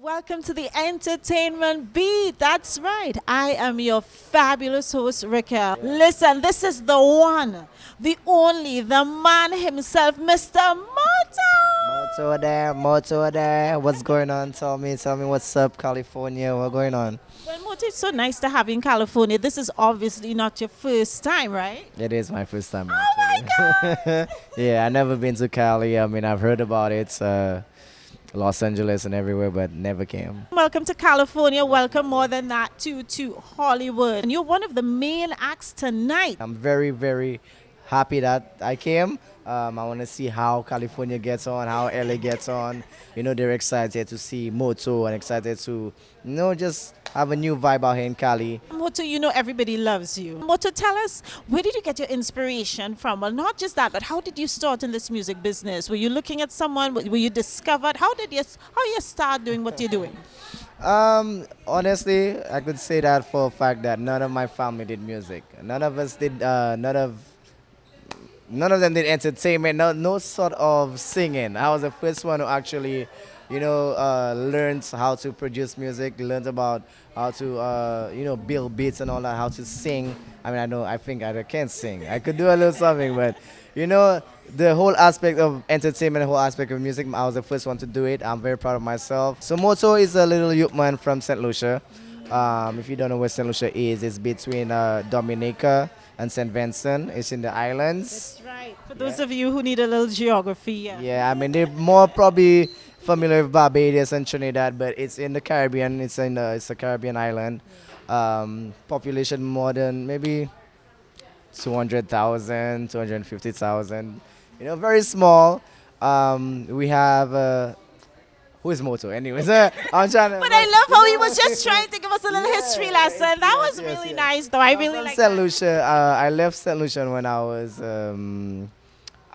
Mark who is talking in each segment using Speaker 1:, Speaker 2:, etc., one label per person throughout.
Speaker 1: Welcome to the Entertainment Beat. That's right. I am your fabulous host, Raquel. Listen, this is the one, the only, the man himself, Mr. Moto.
Speaker 2: Moto there. What's going on? Tell me what's up, California. What's going on?
Speaker 1: Well, Moto, it's so nice to have you in California. This is obviously not your first time, right?
Speaker 2: It is my first time
Speaker 1: Oh my
Speaker 2: actually.
Speaker 1: God!
Speaker 2: Yeah, I never been to Cali. I mean, I've heard about it, Los Angeles and everywhere, but never came.
Speaker 1: Welcome to California. Welcome more than that to Hollywood. And you're one of the main acts tonight.
Speaker 2: I'm very, very happy that I came. I want to see how California gets on, how LA gets on. They're excited to see Moto and excited to, just have a new vibe out here in Cali.
Speaker 1: Moto, you know everybody loves you. Moto, tell us, where did you get your inspiration from? Well, not just that, but how did you start in this music business? Were you looking at someone? Were you discovered? How you start doing what you're doing?
Speaker 2: Honestly, I could say that for a fact that none of my family did music. None of us did. None of them did entertainment. No sort of singing. I was the first one who actually, learned how to produce music, learned about how to, build beats and all that, how to sing. I mean, I think I can sing. I could do a little something, but the whole aspect of entertainment, the whole aspect of music, I was the first one to do it. I'm very proud of myself. So Moto is a little youth man from St. Lucia. If you don't know where St. Lucia is, it's between Dominica and St. Vincent. It's in the islands.
Speaker 1: That's right. For those of you who need a little geography, yeah.
Speaker 2: Yeah, I mean they're more probably familiar with Barbados and Trinidad, but it's in the Caribbean. It's a Caribbean island. Population more than maybe 200,000, 250,000. Very small. We have who is Moto? Anyways, I'm trying to.
Speaker 1: But I love how he was just trying to give us a little history lesson. That was really nice, though. I really
Speaker 2: From
Speaker 1: like
Speaker 2: St.
Speaker 1: that.
Speaker 2: Lucia. I left St. Lucia when I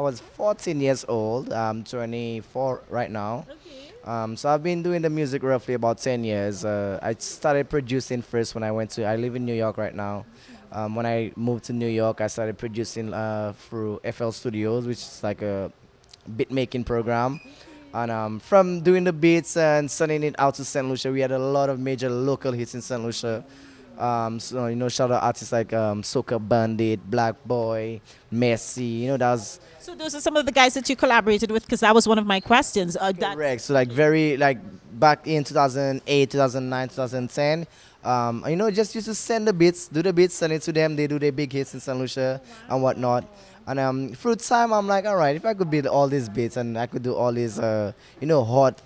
Speaker 2: was 14 years old. I'm 24 right now.
Speaker 1: Okay.
Speaker 2: So I've been doing the music roughly about 10 years. I started producing first when I live in New York right now. When I moved to New York, I started producing through FL Studios, which is like a beat making program. And from doing the beats and sending it out to St. Lucia, we had a lot of major local hits in St. Lucia. So shout out artists like Soca Bandit, Black Boy, Messi. That was
Speaker 1: So those are some of the guys that you collaborated with, because that was one of my questions.
Speaker 2: correct. So like back in 2008, 2009, 2010. Just used to send the beats, do the beats, send it to them. They do their big hits in St. Lucia and whatnot. And through time, I'm like, all right, if I could beat all these beats and I could do all these, hot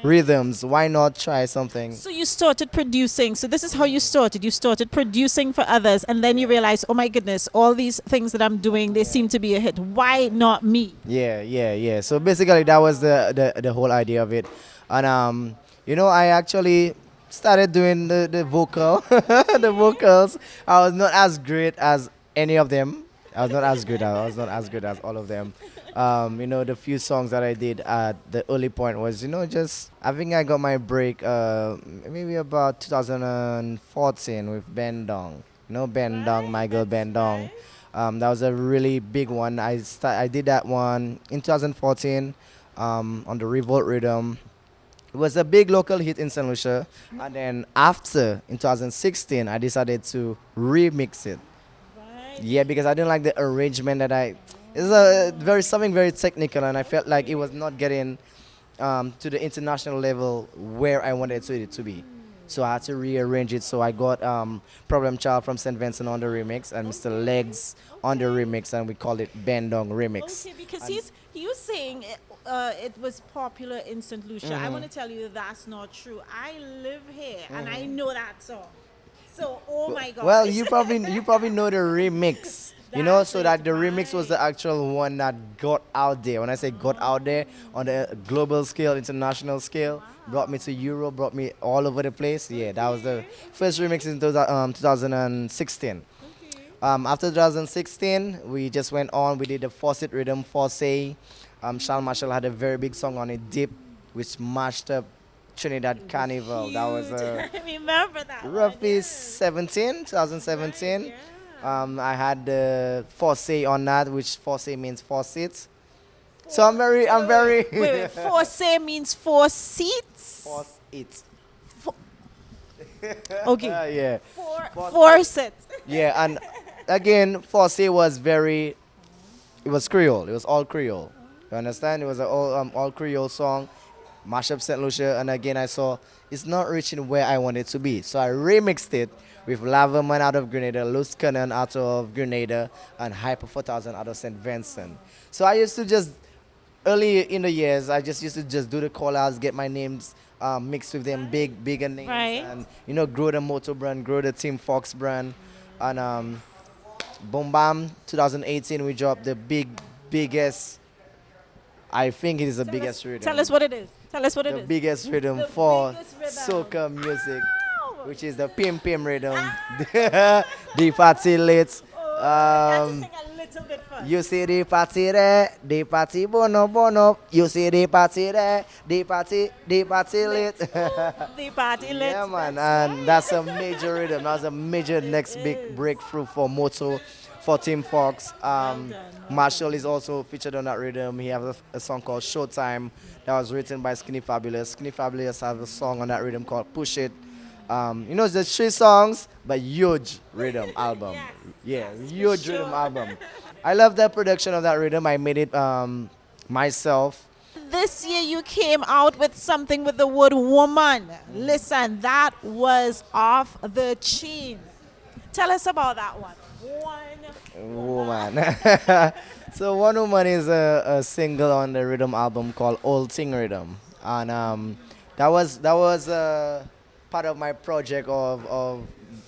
Speaker 2: rhythms, why not try something?
Speaker 1: So you started producing. So this is how you started. You started producing for others, and then you realized, oh my goodness, all these things that I'm doing, they seem to be a hit. Why not me?
Speaker 2: Yeah. So basically, that was the whole idea of it. And I actually started doing the vocal, the vocals. I was not as great as any of them. I was not as good. I was not as good as all of them. The few songs that I did at the early point was, just I think I got my break maybe about 2014 with Bendung. Bendung, my girl Bendung. That was a really big one. I did that one in 2014 on the Revolt Rhythm. It was a big local hit in St. Lucia. And then after, in 2016, I decided to remix it. Yeah, because I didn't like the arrangement that it's something very technical, and I felt like it was not getting to the international level where I wanted it to be. So I had to rearrange it. So I got Problem Child from St. Vincent on the remix and Mr. Legs on the remix, and we called it Bendung Remix.
Speaker 1: Okay, because he was saying it was popular in St. Lucia. I want to tell you that's not true. I live here, and I know that song. So, oh my God.
Speaker 2: Well, you probably know the remix. So that the remix was the actual one that got out there. When I say got out there on the global scale, international scale, brought me to Europe, brought me all over the place. Yeah, that was the first remix in 2016. After 2016, we just went on. We did the Faucet Rhythm, Force. Charles Marshall had a very big song on it, Dip, which mashed up Trinidad Carnival. That was
Speaker 1: I remember that.
Speaker 2: roughly 2017.
Speaker 1: Yeah.
Speaker 2: I had the Force on that, which Force means faucet. So I'm very.
Speaker 1: Wait, four say means four seats?
Speaker 2: it.
Speaker 1: Okay.
Speaker 2: Yeah.
Speaker 1: Force it.
Speaker 2: Yeah, and again, Fosse was very. It was Creole. It was all Creole. You understand? It was an all Creole song, mash up St. Lucia, and again I saw it's not reaching where I want it to be, so I remixed it with Lavaman out of Grenada, Lucian out of Grenada, and Hyper 4000 out of St. Vincent. So I used to just early in the years, I just used to just do the call outs, get my names mixed with them bigger names,
Speaker 1: Right.
Speaker 2: and grow the Moto brand, grow the Team Fox brand, and Boom Bam 2018 we dropped the biggest. I think it is the biggest rhythm.
Speaker 1: Tell us what it is. Tell us what it
Speaker 2: The
Speaker 1: is.
Speaker 2: biggest rhythm
Speaker 1: The
Speaker 2: for
Speaker 1: biggest rhythm.
Speaker 2: soca music,
Speaker 1: Wow.
Speaker 2: which is the Pim Pim rhythm, the party lit.
Speaker 1: You have to
Speaker 2: Um,
Speaker 1: sing a little bit first.
Speaker 2: you see the party bono bono. You see the party there, the party lit.
Speaker 1: The party lit.
Speaker 2: Yeah, man, and that's a major rhythm. That's a major next big breakthrough for Moto, for Team Fox. Marshall is also featured on that rhythm. He has a song called Showtime that was written by Skinny Fabulous. Skinny Fabulous has a song on that rhythm called Push It. It's the 3 songs, but huge rhythm album. Yeah, huge rhythm album. I love the production of that rhythm. I made it myself.
Speaker 1: This year you came out with something with the word woman. Listen, that was off the chain. Tell us about that one.
Speaker 2: Woman. So One Woman is a single on the rhythm album called Old Ting Rhythm, and that was part of my project of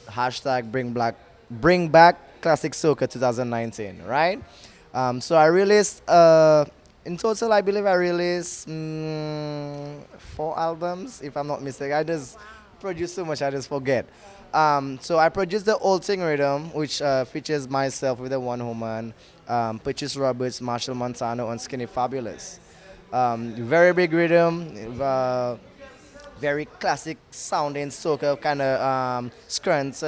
Speaker 2: hashtag Bring Back Classic Soca 2019, right? So I released in total I believe I released 4 albums if I'm not mistaken. I just produce so much I just forget. So I produced the Old Ting Rhythm, which features myself with the One Woman, Patrice Roberts, Marshall Montano, and Skinny Fabulous. Very big rhythm, very classic sounding soca kind of scrunts,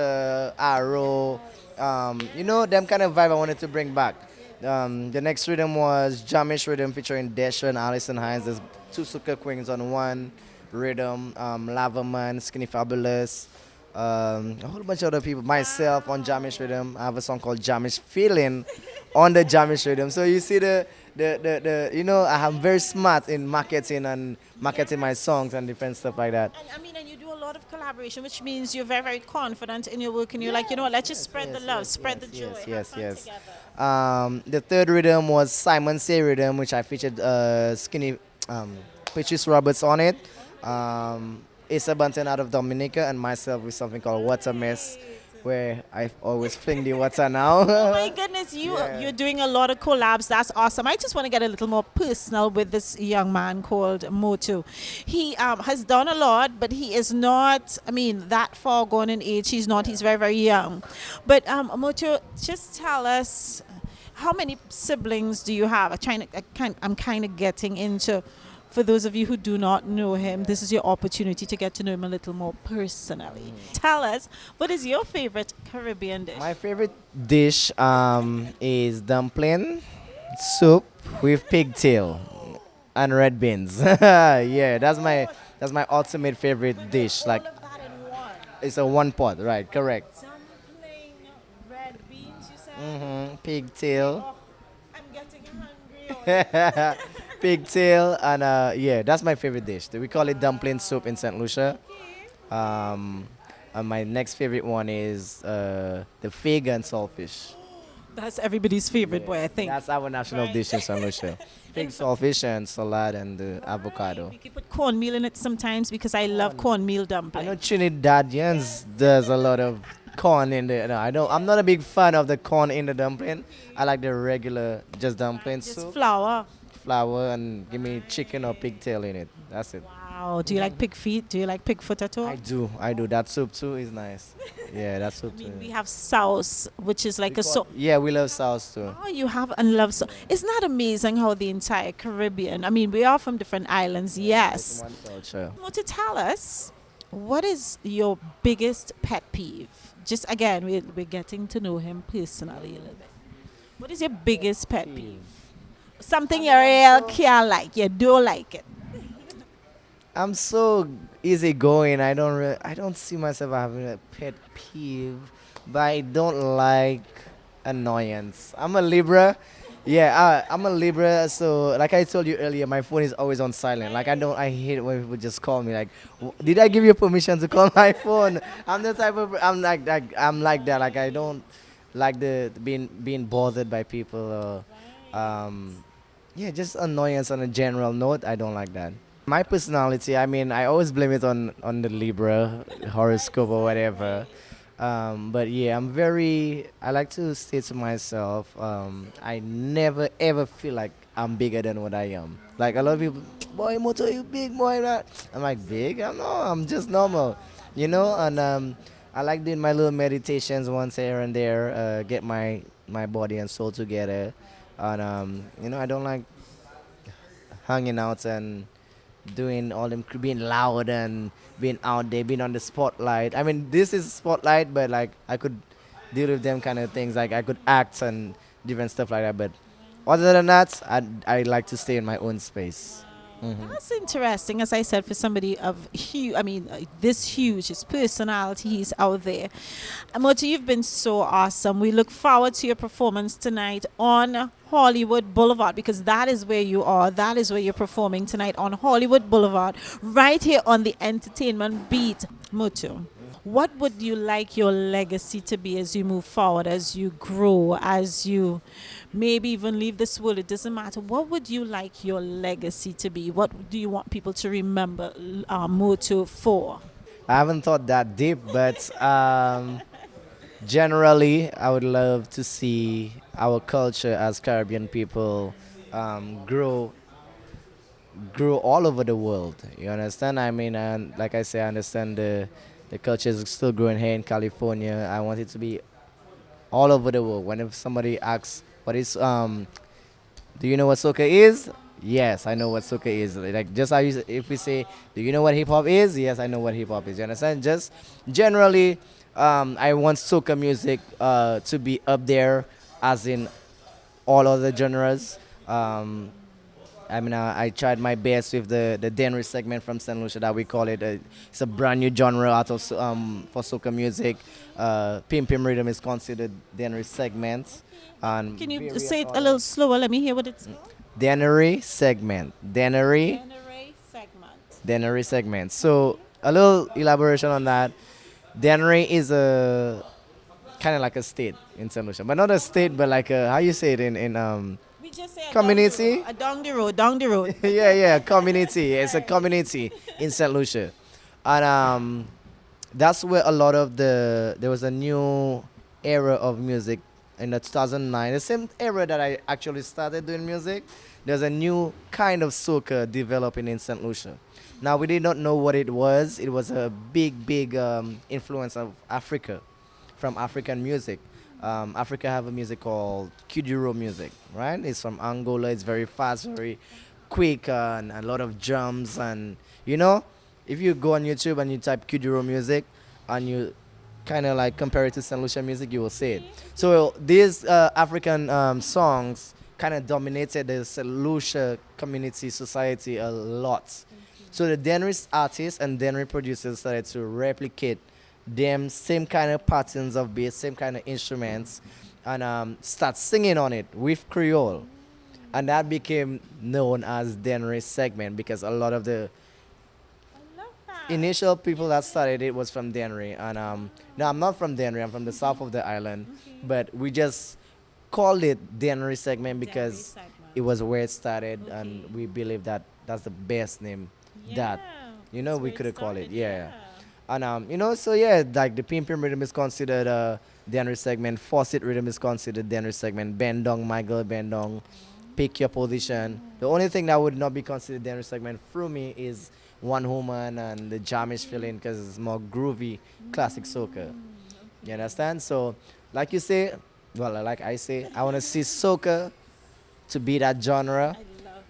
Speaker 2: arrow, them kind of vibe I wanted to bring back. The next rhythm was Jamish Rhythm featuring Desha and Alison Hines. There's 2 soca queens on one rhythm, Lavaman, Skinny Fabulous, a whole bunch of other people. Myself on Jamish Rhythm. I have a song called Jamish Feeling on the Jamish Rhythm. So you see I'm very smart in marketing and marketing my songs and different stuff like that.
Speaker 1: And you do a lot of collaboration, which means you're very, very confident in your work, and you're like, let's just spread the love, spread the joy, have fun together.
Speaker 2: The third rhythm was Simon Say Rhythm, which I featured Skinny Patrice Roberts on it. Issa Bunton out of Dominica, and myself with something called Water Mess, where I always fling the water now.
Speaker 1: Oh my goodness, you're doing a lot of collabs. That's awesome. I just want to get a little more personal with this young man called Moto. He has done a lot, but he is not, that far gone in age. He's not. He's very, very young. But Moto, just tell us, how many siblings do you have? I'm kind of getting into. For those of you who do not know him, this is your opportunity to get to know him a little more personally. Tell us, what is your favorite Caribbean dish?
Speaker 2: My favorite dish is dumpling soup with pigtail and red beans. Yeah, that's my ultimate favorite dish. Like,
Speaker 1: All of that in one.
Speaker 2: it's a one pot, right? Correct.
Speaker 1: Dumpling, red beans, you said?
Speaker 2: Pigtail.
Speaker 1: Oh, I'm getting hungry.
Speaker 2: Pigtail and yeah, that's my favorite dish. We call it dumpling soup in St. Lucia. And my next favorite one is the fig and saltfish.
Speaker 1: That's everybody's favorite, boy, I think.
Speaker 2: That's our national dish in St. Lucia. Fig, saltfish, and salad and avocado.
Speaker 1: We can put cornmeal in it sometimes because I love cornmeal
Speaker 2: I
Speaker 1: dumpling.
Speaker 2: know Trinidadians does a lot of corn in there. No, I'm not a big fan of the corn in the dumpling. I like the regular just dumpling
Speaker 1: Just
Speaker 2: soup,
Speaker 1: flour.
Speaker 2: flour, and give me chicken or pigtail in it. That's it.
Speaker 1: Wow. Do you like pig feet? Do you like pig foot at all?
Speaker 2: I do. That soup too is nice. Yeah, that soup too.
Speaker 1: We have sauce, which is like a so.
Speaker 2: Yeah, we love sauce too.
Speaker 1: Oh, you have and love so. Isn't that amazing how the entire Caribbean? We are from different islands, yes.
Speaker 2: One culture.
Speaker 1: Want to tell us what is your biggest pet peeve? Just again, we're getting to know him personally a little bit. What is your biggest pet peeve? Something you real can't like, you don't like it.
Speaker 2: I'm so easygoing. I don't see myself having a pet peeve, but I don't like annoyance. I'm a Libra. Yeah, I'm a Libra. So like I told you earlier, my phone is always on silent. Like I hate it when people just call me. Like, did I give you permission to call my phone? I'm the type of, I'm like that. Like I don't like the being bothered by people or, yeah, just annoyance on a general note. I don't like that. My personality, I mean, I always blame it on the Libra horoscope or whatever. But yeah, I like to stay to myself. I never ever feel like I'm bigger than what I am. Like a lot of people, boy, Moto, you big boy. That I'm like big. I'm no, I'm just normal, you know. And I like doing my little meditations once here and there, get my body and soul together. And I don't like hanging out and doing all them being loud and being out there, being on the spotlight. I mean, this is spotlight, but like I could deal with them kind of things. Like I could act and different stuff like that. But other than that, I like to stay in my own space.
Speaker 1: That's interesting. As I said, for somebody of huge, I mean, this huge, his personality, he's out there. Moto, you've been so awesome. We look forward to your performance tonight on Hollywood Boulevard because that is where you are. That is where you're performing tonight on Hollywood Boulevard, right here on the entertainment beat. Moto, what would you like your legacy to be as you move forward, as you grow, as you maybe even leave this world? It doesn't matter. What would you like your legacy to be? What do you want people to remember Moto for?
Speaker 2: I haven't thought that deep, but generally, I would love to see our culture as Caribbean people grow all over the world. You understand? I mean, and like I say, I understand the culture is still growing here in California. I want it to be all over the world. Whenever somebody asks, "What is Do you know what soca is?" Yes, I know what soca is. Like just how if we say, "Do you know what hip hop is?" Yes, I know what hip hop is. You understand? Just generally, I want soca music to be up there, as in all other genres. Um, I mean, I tried my best with the Denry segment from St. Lucia that we call it. It's a brand new genre out of for soca music. Pim Pim Rhythm is considered Denry segment. And
Speaker 1: Can you
Speaker 2: various
Speaker 1: say it a
Speaker 2: other
Speaker 1: little slower? Let me hear what it's called.
Speaker 2: Dennery segment. Dennery,
Speaker 1: Generate segment.
Speaker 2: Dennery segment. So a little elaboration on that. Dennery is a kind of like a state in St. Lucia, but not a state, but like a, how you say it in
Speaker 1: We just say
Speaker 2: community.
Speaker 1: a down the road, down the road.
Speaker 2: Yeah, yeah, community. It's a community in St. Lucia, and that's where a lot of there was a new era of music in the 2009, the same era that I actually started doing music. There's a new kind of soca developing in St. Lucia. Now we did not know what it was. It was a big influence of Africa, from African music. Africa have a music called Kuduro music, right? It's from Angola. It's very fast, very quick, and a lot of drums. And you know, if you go on YouTube and you type Kuduro music, and you kind of like compare it to St. Lucia music, you will see it. So these African songs kind of dominated the St. Lucia community society a lot. So the Denry artists and Denry producers started to replicate them same kind of patterns of bass, same kind of instruments, and start singing on it with Creole. And that became known as Denry segment because a lot of the initial people that started it was from Denry. And no, I'm not from Denry. I'm from the south of the island, but we just called it Denry segment because it was where it started, and we believe that that's the best name that we could have called it. Yeah. And so yeah, like the Pim Pim rhythm is considered Denry segment. Faucet rhythm is considered Denry segment. Bendung, Michael Bendung, pick your position. The only thing that would not be considered Denry segment through me is One Woman and the Jamish feeling because it's more groovy, classic soca. You understand? So, like you say, well, like I say, I want to see soca to be that genre.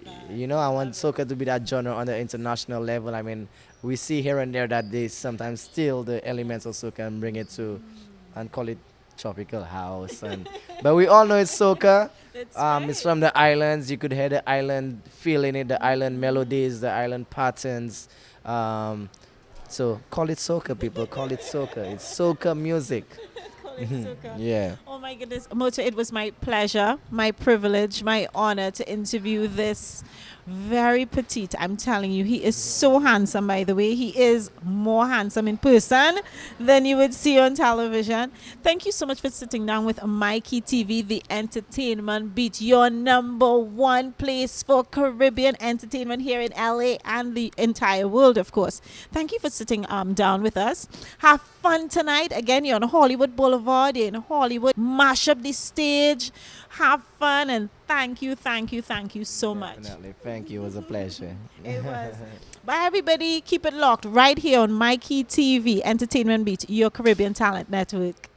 Speaker 2: I want soca to be that genre on the international level. I mean, we see here and there that they sometimes steal the elements of soca and bring it to and call it tropical house. But we all know it's soca. It's from the islands. You could hear the island feel in it, the island melodies, the island patterns. So call it soca, people. Call it soca. It's soca music. Yeah.
Speaker 1: Oh my goodness, Moto, it was my pleasure, my privilege, my honor to interview this very petite. I'm telling you, he is so handsome, by the way. He is more handsome in person than you would see on television. Thank you so much for sitting down with Mikey TV, the entertainment beat, your number one place for Caribbean entertainment here in LA and the entire world, of course. Thank you for sitting down with us. Have fun tonight. Again, you're on Hollywood Boulevard in Hollywood. Mash up the stage. Have fun, and thank you so much.
Speaker 2: Definitely. Thank you. It was a pleasure.
Speaker 1: It was. Bye, everybody. Keep it locked right here on Mikey TV, Entertainment Beat, your Caribbean Talent Network.